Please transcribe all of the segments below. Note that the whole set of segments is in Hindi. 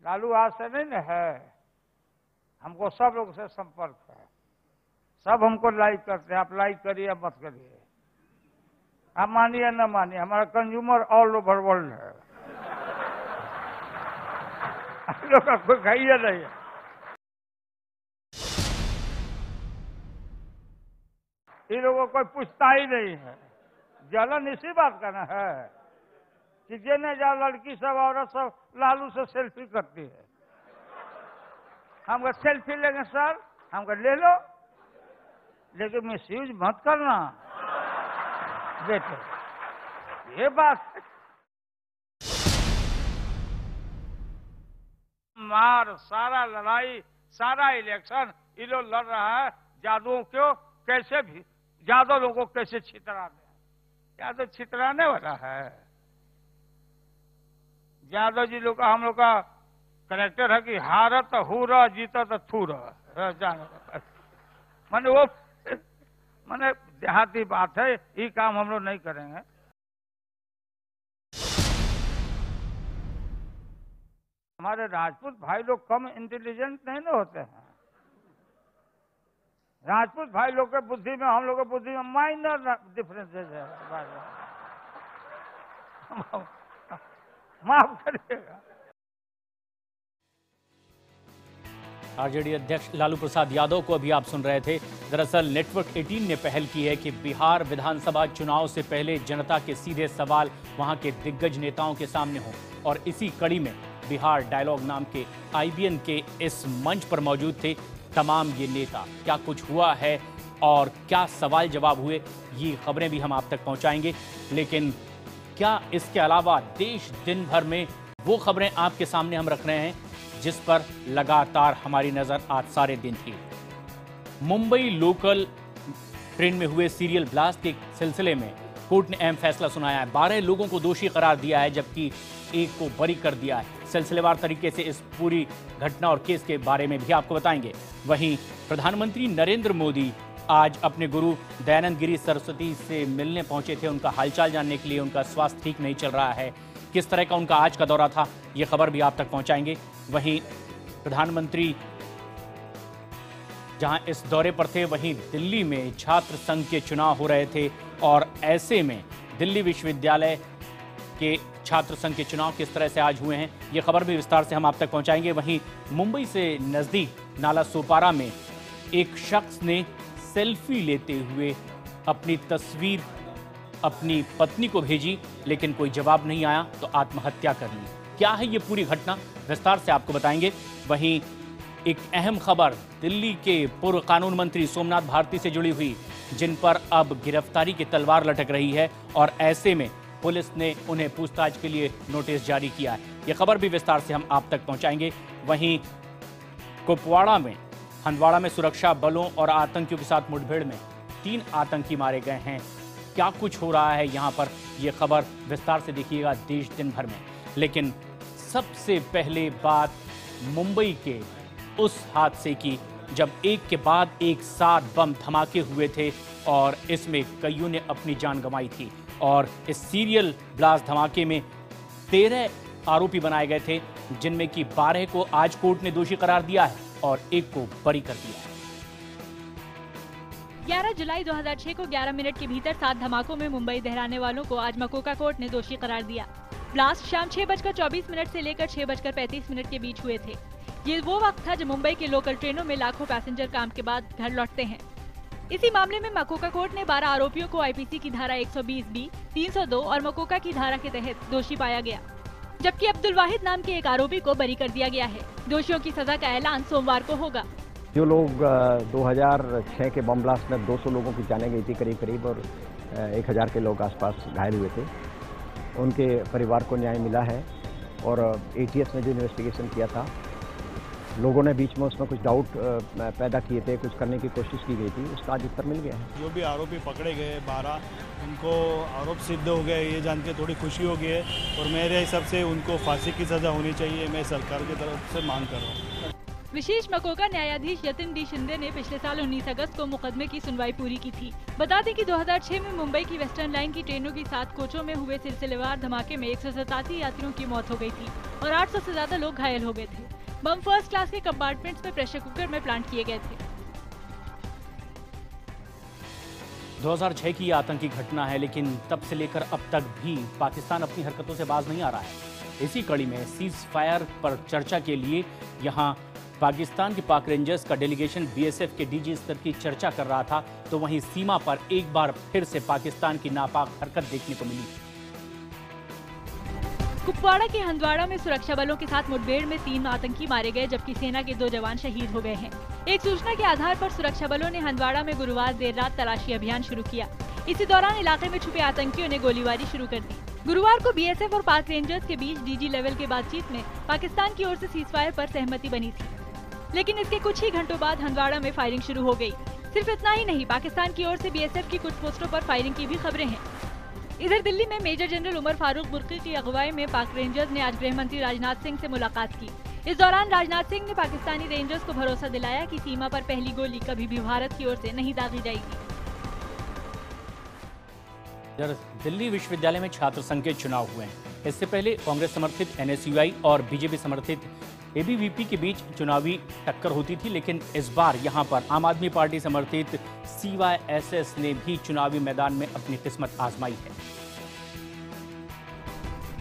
लालू आज से नहीं न है, हमको सब लोग से संपर्क है, सब हमको लाइक करते हैं। आप लाइक करिए या मत करिए, आप मानिए या न मानिए, हमारा कंज्यूमर ऑल ओवर वर्ल्ड है। आप लोग का कोई खाइए नहीं है। इन लोगों को कोई पूछता ही नहीं है। जलन इसी बात का ना है कि जिन्हें जा लड़की सब औरत सब लालू से सेल्फी करती है। हमको सेल्फी लेंगे सर, हमको ले लो, लेकिन मिसयूज मत करना बेटे, ये बात है। मार सारा लड़ाई सारा इलेक्शन ये लोग लड़ रहा है जादुओं को कैसे भी, यादव लोगों को कैसे छितरा दे। यादव छितराने वाला है। यादव जी लोग का हम लोग का करेक्टर है कि हारत हुरा जीतत थूर जाने माने वो माने देहाती बात है, ये काम हम लोग नहीं करेंगे। हमारे राजपूत भाई लोग कम इंटेलिजेंट नहीं ना होते हैं। राजपूत भाई लोग के बुद्धि में हम लोग के बुद्धि में माइनर डिफरेंसेस है। माफ करिएगा। आरजेडी अध्यक्ष लालू प्रसाद यादव को अभी आप सुन रहे थे। दरअसल नेटवर्क 18 ने पहल की है कि बिहार विधानसभा चुनाव से पहले जनता के सीधे सवाल वहां के दिग्गज नेताओं के सामने हों, और इसी कड़ी में बिहार डायलॉग नाम के IBN के इस मंच पर मौजूद थे तमाम ये नेता। क्या कुछ हुआ है और क्या सवाल जवाब हुए, ये खबरें भी हम आप तक पहुंचाएंगे। लेकिन क्या इसके अलावा देश दिन भर में वो खबरें आपके सामने हम रख रहे हैं जिस पर लगातार हमारी नजर आज सारे दिन थी। मुंबई लोकल ट्रेन में हुए सीरियल ब्लास्ट के सिलसिले में कोर्ट ने अहम फैसला सुनाया है। 12 लोगों को दोषी करार दिया है जबकि एक को बरी कर दिया है। सिलसिलेवार तरीके से इस पूरी घटना और केस के बारे में भी आपको बताएंगे। वहीं प्रधानमंत्री नरेंद्र मोदी आज अपने गुरु दयानंद गिरी सरस्वती से मिलने पहुंचे थे, उनका हालचाल जानने के लिए। उनका स्वास्थ्य ठीक नहीं चल रहा है, किस तरह का उनका आज का दौरा था, ये खबर भी आप तक पहुंचाएंगे। वहीं प्रधानमंत्री जहां इस दौरे पर थे, वहीं दिल्ली में छात्र संघ के चुनाव हो रहे थे, और ऐसे में दिल्ली विश्वविद्यालय के छात्र संघ के चुनाव किस तरह से आज हुए हैं, ये खबर भी विस्तार से हम आप तक पहुंचाएंगे। वहीं मुंबई से नजदीक नाला सोपारा में एक शख्स ने सेल्फी लेते हुए अपनी तस्वीर अपनी पत्नी को भेजी, लेकिन कोई जवाब नहीं आया तो आत्महत्या कर ली। क्या है ये पूरी घटना, विस्तार से आपको बताएंगे। वहीं एक अहम खबर दिल्ली के पूर्व कानून मंत्री सोमनाथ भारती से जुड़ी हुई, जिन पर अब गिरफ्तारी की तलवार लटक रही है, और ऐसे में पुलिस ने उन्हें पूछताछ के लिए नोटिस जारी किया है। ये खबर भी विस्तार से हम आप तक पहुंचाएंगे। वहीं कुपवाड़ा में हंदवाड़ा में सुरक्षा बलों और आतंकियों के साथ मुठभेड़ में 3 आतंकी मारे गए हैं। क्या कुछ हो रहा है यहाँ पर, ये खबर विस्तार से देखिएगा देश दिन भर में। लेकिन सबसे पहले बात मुंबई के उस हादसे की जब एक के बाद एक साथ बम धमाके हुए थे और इसमें कईयों ने अपनी जान गंवाई थी। और इस सीरियल ब्लास्ट धमाके में 13 आरोपी बनाए गए थे, जिनमें कि 12 को आज कोर्ट ने दोषी करार दिया है और एक को बरी कर दिया है। 11 जुलाई 2006 को 11 मिनट के भीतर 7 धमाकों में मुंबई दहराने वालों को आज मकोका कोर्ट ने दोषी करार दिया। ब्लास्ट शाम 6:24 से लेकर 6:35 के बीच हुए थे। ये वो वक्त था जब मुंबई के लोकल ट्रेनों में लाखों पैसेंजर काम के बाद घर लौटते हैं। इसी मामले में मकोका कोर्ट ने 12 आरोपियों को IPC की धारा 120B, 302 और मकोका की धारा के तहत दोषी पाया गया, जबकि अब्दुल वाहिद नाम के एक आरोपी को बरी कर दिया गया है। दोषियों की सजा का ऐलान सोमवार को होगा। जो लोग 2006 के बम ब्लास्ट में 200 लोगों की जाने गई थी करीब, और 1000 के लोग आसपास घायल हुए थे, उनके परिवार को न्याय मिला है। और ATS ने जो इन्वेस्टिगेशन किया था, लोगों ने बीच में उसमें कुछ डाउट पैदा किए थे, कुछ करने की कोशिश की गई थी, उसका आज उत्तर मिल गया है। जो भी आरोपी पकड़े गए 12, उनको आरोप सिद्ध हो गए, ये जान के थोड़ी खुशी हो गई है। और मेरे हिसाब से उनको फांसी की सज़ा होनी चाहिए, मैं सरकार की तरफ से मांग कर रहा हूँ। विशेष मकोका न्यायाधीश यतिन डी शिंदे ने पिछले साल 19 अगस्त को मुकदमे की सुनवाई पूरी की थी। बता दें कि 2006 में मुंबई की वेस्टर्न लाइन की ट्रेनों की 7 कोचों में हुए सिलसिलेवार धमाके में 187 यात्रियों की मौत हो गई थी और 800 से ज्यादा लोग घायल हो गए थे। बम फर्स्ट क्लास के कंपार्टमेंट्स में प्रेशर कुकर में प्लांट किए गए थे। 2006 की आतंकी घटना है, लेकिन तब से लेकर अब तक भी पाकिस्तान अपनी हरकतों से बाज नहीं आ रहा है। इसी कड़ी में सीज फायर पर चर्चा के लिए यहां पाकिस्तान की पाक रेंजर्स का डेलीगेशन बीएसएफ के डीजी स्तर की चर्चा कर रहा था, तो वहीं सीमा पर एक बार फिर से पाकिस्तान की नापाक हरकत देखने को मिली। कुपवाड़ा के हंदवाड़ा में सुरक्षा बलों के साथ मुठभेड़ में 3 आतंकी मारे गए, जबकि सेना के 2 जवान शहीद हो गए हैं। एक सूचना के आधार पर सुरक्षा बलों ने हंदवाड़ा में गुरुवार देर रात तलाशी अभियान शुरू किया। इसी दौरान इलाके में छुपे आतंकियों ने गोलीबारी शुरू कर दी। गुरुवार को बीएसएफ और पाक रेंजर्स के बीच डीजी लेवल के बातचीत में पाकिस्तान की ओर से सीजफायर पर सहमति बनी थी, लेकिन इसके कुछ ही घंटों बाद हंदवाड़ा में फायरिंग शुरू हो गई। सिर्फ इतना ही नहीं, पाकिस्तान की ओर से बीएसएफ की कुछ पोस्टों पर फायरिंग की भी खबरें हैं। इधर दिल्ली में मेजर जनरल उमर फारूक बुर्की की अगुवाई में पाक रेंजर्स ने आज गृह मंत्री राजनाथ सिंह से मुलाकात की। इस दौरान राजनाथ सिंह ने पाकिस्तानी रेंजर्स को भरोसा दिलाया कि सीमा पर पहली गोली कभी भी भारत की ओर से नहीं दागी जाएगी। दिल्ली विश्वविद्यालय में छात्र संघ के चुनाव हुए हैं। इससे पहले कांग्रेस समर्थित एनएसयूआई और बीजेपी समर्थित एबीवीपी के बीच चुनावी टक्कर होती थी, लेकिन इस बार यहां पर आम आदमी पार्टी समर्थित सीवाईएसएस ने भी चुनावी मैदान में अपनी किस्मत आजमाई है।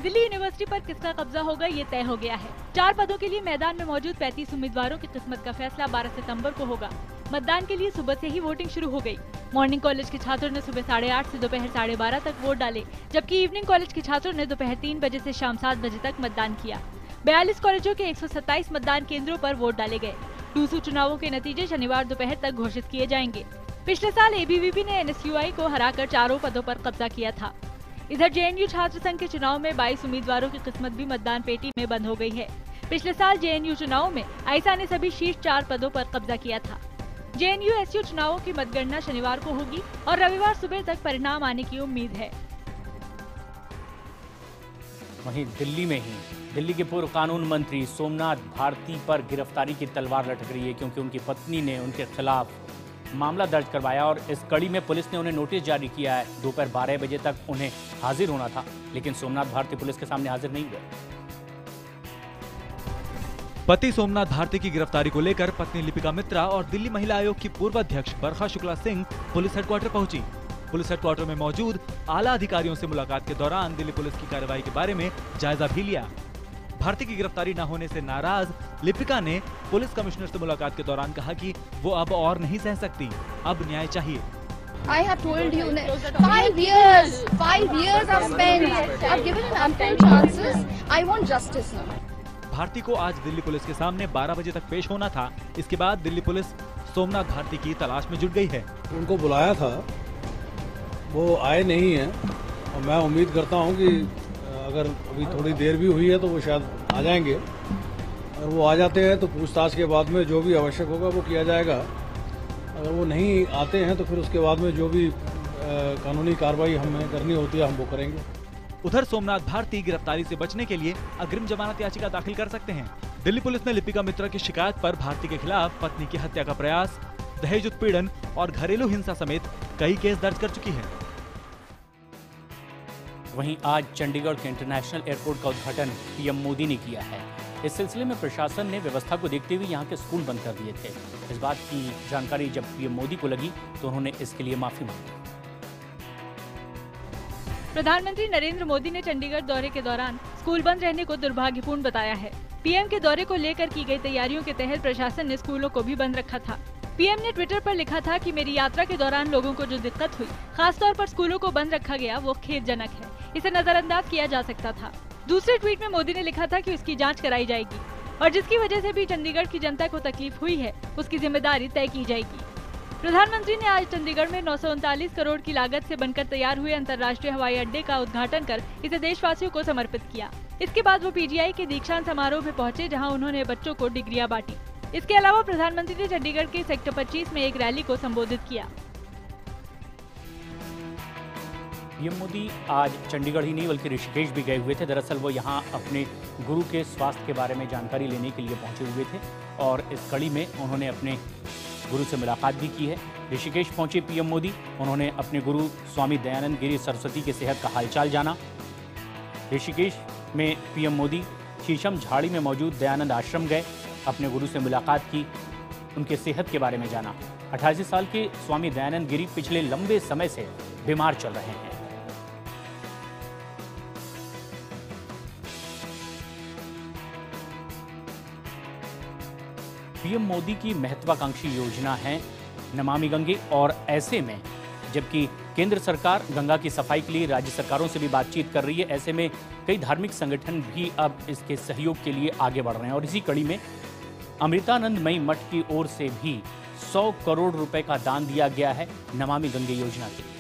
दिल्ली यूनिवर्सिटी पर किसका कब्जा होगा ये तय हो गया है। 4 पदों के लिए मैदान में मौजूद 35 उम्मीदवारों की किस्मत का फैसला 12 सितंबर को होगा। मतदान के लिए सुबह से ही वोटिंग शुरू हो गई। मॉर्निंग कॉलेज के छात्रों ने सुबह 8:30 से दोपहर 12:30 तक वोट डाले, जबकि इवनिंग कॉलेज के छात्रों ने दोपहर 3 बजे से शाम 7 बजे तक मतदान किया। 42 कॉलेजों के 127 मतदान केंद्रों पर वोट डाले गए। टूसू चुनावों के नतीजे शनिवार दोपहर तक घोषित किए जाएंगे। पिछले साल एबीवीपी ने एनएसयूआई को हराकर 4 पदों पर कब्जा किया था। इधर जेएनयू छात्र संघ के चुनाव में 22 उम्मीदवारों की किस्मत भी मतदान पेटी में बंद हो गई है। पिछले साल जेएनयू चुनाव में आईसा ने सभी शीर्ष 4 पदों पर कब्जा किया था। जेएनयू एसयू चुनावों की मतगणना शनिवार को होगी और रविवार सुबह तक परिणाम आने की उम्मीद है। वहीं दिल्ली में ही दिल्ली के पूर्व कानून मंत्री सोमनाथ भारती पर गिरफ्तारी की तलवार लटक रही है, क्योंकि उनकी पत्नी ने उनके खिलाफ मामला दर्ज करवाया और इस कड़ी में पुलिस ने उन्हें नोटिस जारी किया है। दोपहर 12 बजे तक उन्हें हाजिर होना था, लेकिन सोमनाथ भारती पुलिस के सामने हाजिर नहीं हुए। पति सोमनाथ भारती की गिरफ्तारी को लेकर पत्नी लिपिका मित्रा और दिल्ली महिला आयोग की पूर्व अध्यक्ष बरखा शुक्ला सिंह पुलिस हेडक्वार्टर पहुंची। पुलिस हेडक्वार्टर में मौजूद आला अधिकारियों से मुलाकात के दौरान दिल्ली पुलिस की कार्रवाई के बारे में जायजा भी लिया। भारती की गिरफ्तारी न होने से नाराज लिपिका ने पुलिस कमिश्नर से मुलाकात के दौरान कहा कि वो अब और नहीं सह सकती, अब न्याय चाहिए। I have told you 5 years I've spent. I've given an ample chances. I want justice now. Bharti को आज दिल्ली पुलिस के सामने 12 बजे तक पेश होना था। इसके बाद दिल्ली पुलिस सोमनाथ भारती की तलाश में जुट गई है। उनको बुलाया था, वो आए नहीं हैं और मैं उम्मीद करता हूं कि अगर अभी थोड़ी देर भी हुई है तो वो शायद आ जाएंगे। अगर वो आ जाते हैं तो पूछताछ के बाद में जो भी आवश्यक होगा वो किया जाएगा। अगर वो नहीं आते हैं तो फिर उसके बाद में जो भी कानूनी कार्रवाई हमें करनी होती है हम वो करेंगे। उधर सोमनाथ भारती गिरफ्तारी से बचने के लिए अग्रिम जमानत याचिका दाखिल कर सकते हैं। दिल्ली पुलिस ने लिपिका मित्रा की शिकायत पर भारती के खिलाफ पत्नी की हत्या का प्रयास, दहेज उत्पीड़न और घरेलू हिंसा समेत कई केस दर्ज कर चुकी है। वहीं आज चंडीगढ़ के इंटरनेशनल एयरपोर्ट का उद्घाटन पीएम मोदी ने किया है। इस सिलसिले में प्रशासन ने व्यवस्था को देखते हुए यहाँ के स्कूल बंद कर दिए थे। इस बात की जानकारी जब पीएम मोदी को लगी तो उन्होंने इसके लिए माफी मांगी। प्रधानमंत्री नरेंद्र मोदी ने चंडीगढ़ दौरे के दौरान स्कूल बंद रहने को दुर्भाग्यपूर्ण बताया है। पीएम के दौरे को लेकर की गई तैयारियों के तहत प्रशासन ने स्कूलों को भी बंद रखा था। पीएम ने ट्विटर पर लिखा था कि मेरी यात्रा के दौरान लोगों को जो दिक्कत हुई, खासतौर पर स्कूलों को बंद रखा गया, वो खेदजनक है। इसे नजरअंदाज किया जा सकता था। दूसरे ट्वीट में मोदी ने लिखा था कि उसकी जांच कराई जाएगी और जिसकी वजह से भी चंडीगढ़ की जनता को तकलीफ हुई है उसकी जिम्मेदारी तय की जाएगी। प्रधानमंत्री ने आज चंडीगढ़ में 939 करोड़ की लागत से बनकर तैयार हुए अंतर्राष्ट्रीय हवाई अड्डे का उद्घाटन कर इसे देशवासियों को समर्पित किया। इसके बाद वो पीजीआई के दीक्षांत समारोह में पहुंचे, जहां उन्होंने बच्चों को डिग्रियां बांटी। इसके अलावा प्रधानमंत्री ने चंडीगढ़ के सेक्टर 25 में एक रैली को संबोधित किया। पीएम मोदी आज चंडीगढ़ ही नहीं बल्कि ऋषिकेश भी गए हुए थे। दरअसल वो यहाँ अपने गुरु के स्वास्थ्य के बारे में जानकारी लेने के लिए पहुंचे हुए थे और इस कड़ी में उन्होंने अपने गुरु से मुलाकात भी की है। ऋषिकेश पहुंचे पीएम मोदी, उन्होंने अपने गुरु स्वामी दयानंद गिरी सरस्वती के सेहत का हालचाल जाना। ऋषिकेश में पीएम मोदी शीशम झाड़ी में मौजूद दयानंद आश्रम गए, अपने गुरु से मुलाकात की, उनके सेहत के बारे में जाना। 88 साल के स्वामी दयानंद गिरी पिछले लंबे समय से बीमार चल रहे हैं। पीएम मोदी की महत्वाकांक्षी योजना है नमामि गंगे और ऐसे में जबकि केंद्र सरकार गंगा की सफाई के लिए राज्य सरकारों से भी बातचीत कर रही है, ऐसे में कई धार्मिक संगठन भी अब इसके सहयोग के लिए आगे बढ़ रहे हैं और इसी कड़ी में अमृतानंदमयी मठ की ओर से भी 100 करोड़ रुपए का दान दिया गया है नमामि गंगे योजना के लिए।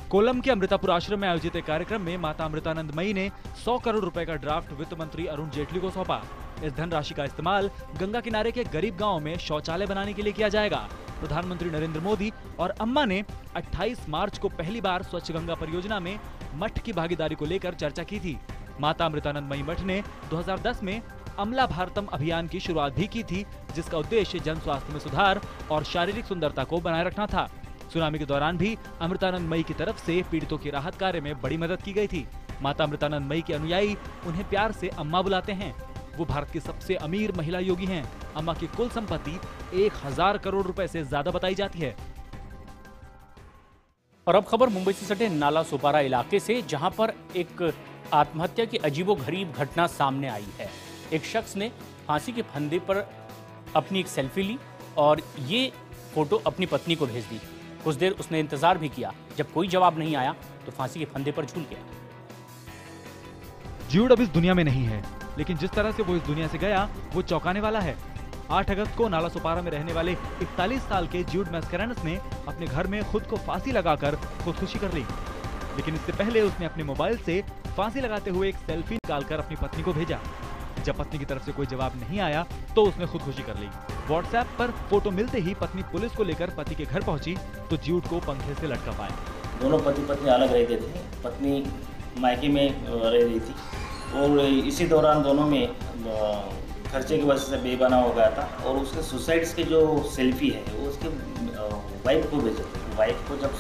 कोल्लम के अमृतापुर आश्रम में आयोजित एक कार्यक्रम में माता अमृतानंदमयी ने 100 करोड़ रुपए का ड्राफ्ट वित्त मंत्री अरुण जेटली को सौंपा। इस धनराशि का इस्तेमाल गंगा किनारे के गरीब गांवों में शौचालय बनाने के लिए किया जाएगा। प्रधानमंत्री नरेंद्र मोदी और अम्मा ने 28 मार्च को पहली बार स्वच्छ गंगा परियोजना में मठ की भागीदारी को लेकर चर्चा की थी। माता अमृतानंदमयी मठ ने 2010 में अमला भारतम अभियान की शुरुआत भी की थी, जिसका उद्देश्य जन स्वास्थ्य में सुधार और शारीरिक सुंदरता को बनाए रखना था। सुनामी के दौरान भी अमृतानंदमयी की तरफ से पीड़ितों की राहत कार्य में बड़ी मदद की गई थी। माता अमृतानंदमयी के अनुयायी उन्हें प्यार से अम्मा बुलाते हैं। वो भारत की सबसे अमीर महिला योगी हैं। अम्मा की कुल संपत्ति 1000 करोड़ रुपए से ज्यादा बताई जाती है। और अब खबर मुंबई से सटे नाला सोपारा इलाके से, जहां पर एक आत्महत्या की अजीबोगरीब घटना सामने आई है। एक शख्स ने फांसी के फंदे पर अपनी एक सेल्फी ली और ये फोटो अपनी पत्नी को भेज दी। कुछ देर उसने इंतजार भी किया, जब कोई जवाब नहीं आया तो फांसी के फंदे पर झूल गया। ज्यूड अब इस दुनिया में नहीं है, लेकिन जिस तरह से वो इस दुनिया से गया वो चौंकाने वाला है। 8 अगस्त को नाला सोपारा में रहने वाले 41 साल के ज्यूड मैस्करेनस ने अपने घर में खुद को फांसी लगाकर खुदकुशी कर ली, लेकिन इससे पहले उसने अपने मोबाइल से फांसी लगाते हुए एक सेल्फी निकालकर अपनी पत्नी को भेजा। जब पत्नी की तरफ से कोई जवाब नहीं आया तो उसने खुदकुशी कर ली। व्हाट्सएप पर फोटो मिलते ही पत्नी पुलिस को लेकर पति के घर पहुंची तो ज्यूड को पंखे से लटका पाए। दोनों पति पत्नी अलग रहते थे। पत्नी मायके में रह रही थी और इसी दौरान दोनों में खर्चे की वजह से बेबना हो गया था और उसके सुसाइड्स के जो सेल्फी है वो उसके वाइफ को भेजे थे। वाइफ को जब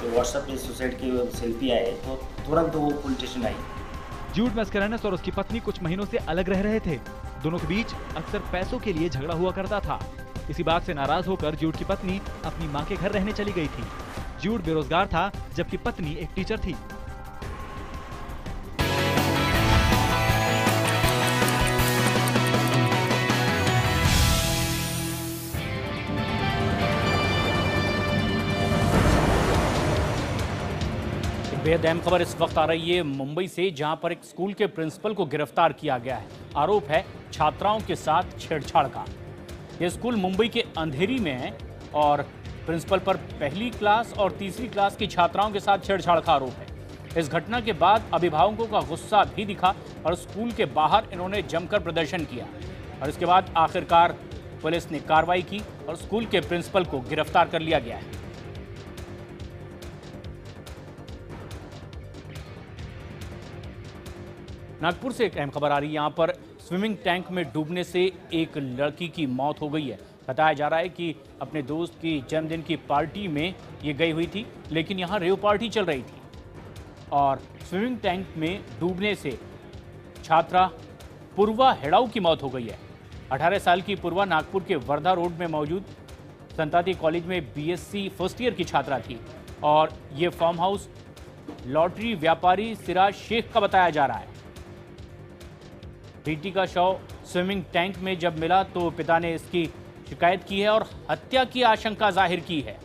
व्हाट्सएप पे सुसाइड की सेल्फी आए तो तुरंत वो पुलिस स्टेशन आई। ज्यूड मैस्करेनस और उसकी पत्नी कुछ महीनों से अलग रह रहे थे। दोनों के बीच अक्सर पैसों के लिए झगड़ा हुआ करता था। इसी बात से नाराज होकर ज्यूड की पत्नी अपनी मां के घर रहने चली गई थी। ज्यूड बेरोजगार था जबकि पत्नी एक टीचर थी। बेहद अहम खबर इस वक्त आ रही है मुंबई से, जहां पर एक स्कूल के प्रिंसिपल को गिरफ्तार किया गया है। आरोप है छात्राओं के साथ छेड़छाड़ का। यह स्कूल मुंबई के अंधेरी में है और प्रिंसिपल पर पहली क्लास और तीसरी क्लास की छात्राओं के साथ छेड़छाड़ का आरोप है। इस घटना के बाद अभिभावकों का गुस्सा भी दिखा और स्कूल के बाहर इन्होंने जमकर प्रदर्शन किया और इसके बाद आखिरकार पुलिस ने कार्रवाई की और स्कूल के प्रिंसिपल को गिरफ्तार कर लिया गया है। नागपुर से एक अहम खबर आ रही है। यहाँ पर स्विमिंग टैंक में डूबने से एक लड़की की मौत हो गई है। बताया जा रहा है कि अपने दोस्त की जन्मदिन की पार्टी में ये गई हुई थी, लेकिन यहाँ रेव पार्टी चल रही थी और स्विमिंग टैंक में डूबने से छात्रा पूर्वा हेड़ाऊ की मौत हो गई है। 18 साल की पूर्वा नागपुर के वर्धा रोड में मौजूद संताती कॉलेज में बीएससी फर्स्ट ईयर की छात्रा थी और ये फार्म हाउस लॉटरी व्यापारी सिराज शेख का बताया जा रहा है। बेटी का शव स्विमिंग टैंक में जब मिला तो पिता ने इसकी शिकायत की है और हत्या की आशंका जाहिर की है।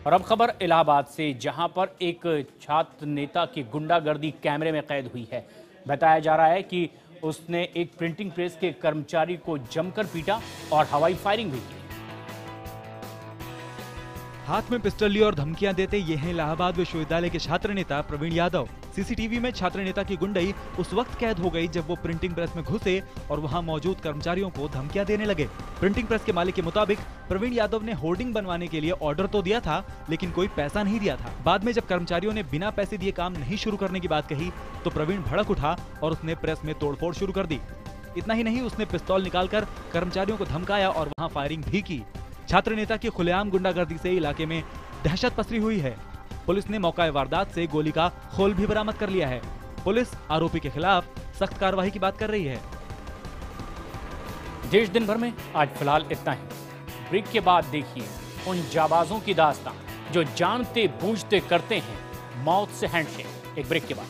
और अब खबर इलाहाबाद से, जहां पर एक छात्र नेता की गुंडागर्दी कैमरे में कैद हुई है। बताया जा रहा है कि उसने एक प्रिंटिंग प्रेस के कर्मचारी को जमकर पीटा और हवाई फायरिंग भी की। हाथ में पिस्टल लिए और धमकियां देते ये हैं इलाहाबाद विश्वविद्यालय के छात्र नेता प्रवीण यादव। सीसीटीवी में छात्र नेता की गुंडई उस वक्त कैद हो गई जब वो प्रिंटिंग प्रेस में घुसे और वहां मौजूद कर्मचारियों को धमकियां देने लगे। प्रिंटिंग प्रेस के मालिक के मुताबिक प्रवीण यादव ने होर्डिंग बनवाने के लिए ऑर्डर तो दिया था, लेकिन कोई पैसा नहीं दिया था। बाद में जब कर्मचारियों ने बिना पैसे दिए काम नहीं शुरू करने की बात कही तो प्रवीण भड़क उठा और उसने प्रेस में तोड़फोड़ शुरू कर दी। इतना ही नहीं, उसने पिस्तौल निकालकर कर्मचारियों को धमकाया और वहां फायरिंग भी की। छात्र नेता की खुलेआम गुंडागर्दी से इलाके में दहशत पसरी हुई है। पुलिस ने मौका वारदात से गोली का खोल भी बरामद कर लिया है। पुलिस आरोपी के खिलाफ सख्त कार्रवाई की बात कर रही है। देश दिन भर में आज फिलहाल इतना ही। ब्रेक के बाद देखिए उन जाबाजों की दास्तां जो जानते बूझते करते हैं मौत से हैंडशेक। एक ब्रेक के बाद